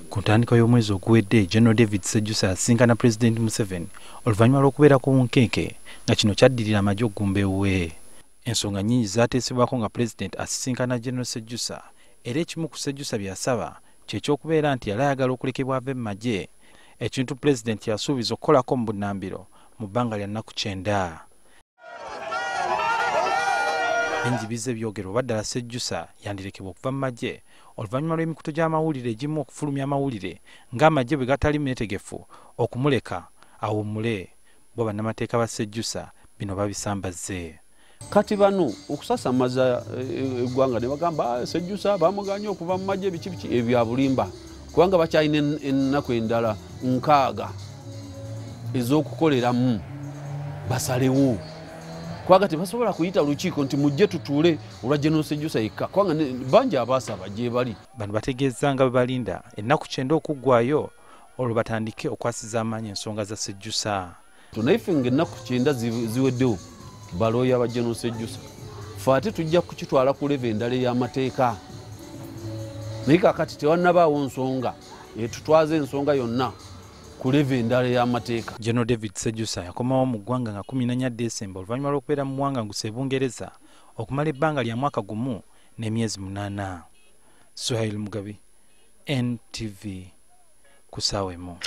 Ku ntandikwa y'omwezi oguwedde, General David Sejjusa yasinkana President Museveni oluvannyuma lw'okubeera ku bunkenke nga kino kyaddirira amagye okugumba ewuwe. Ensonga nnyingi zaateesebwako nga President asisinkana General Sejjusa, era ekimu ku Sejjusa bye yasaba kye ky'okubeera nti yali ayagala okulekebwa ave mu magye, ekintu President yasuubiza okukolako mu bunnambiro mu bbanga lya nnaku 9. Enjibize byogero oba ddala Sejjusa yandirekebwa okuva mu magye oluvannyuma lw'emikutu gy'amawulire egimu okufulumya amawulire ng'amagye bwe gatali meetegefu okumuleka awummule. Bo bannamateeka ba Sejjusa bino babisambazze. Kati bano okusasamaza eggwanga ne bagamba Sejjusa bamuganye okuva mu magye biki ebya bulimba, kubanga bakyalina ennaku endala 6 ez'okukoleramu basalewo. Kwaga tebasobola kuyita lukiiko nti mujje tutuule olwa General Sejjusa yekka, kubanga bangi abaasaba gye bali. Bano bategeeza nga bwe balinda ennaku 9 okuggwayo olwo batandike okwasiza amaanyi ensonga za Sejjusa. Tunaife ng'ennaku 9 ziweddewo balooya ba General Sejjusa, ffe ate tujja kukitwala ku leve endala ey'amateeka. Naye kaakati tewannabaawo nsonga tutwaze ensonga yonna ku leve endala ey'amateeka. General David Sejjusa yakomawo mu ggwanga nga 14 Desemba oluvannyuma lw'okubeera mu buwanganguse Bungereza okumala ebbanga lya mwaka gumu n'emyezi 8. Suhail Mugabi, NTV, ku ssaawa emu.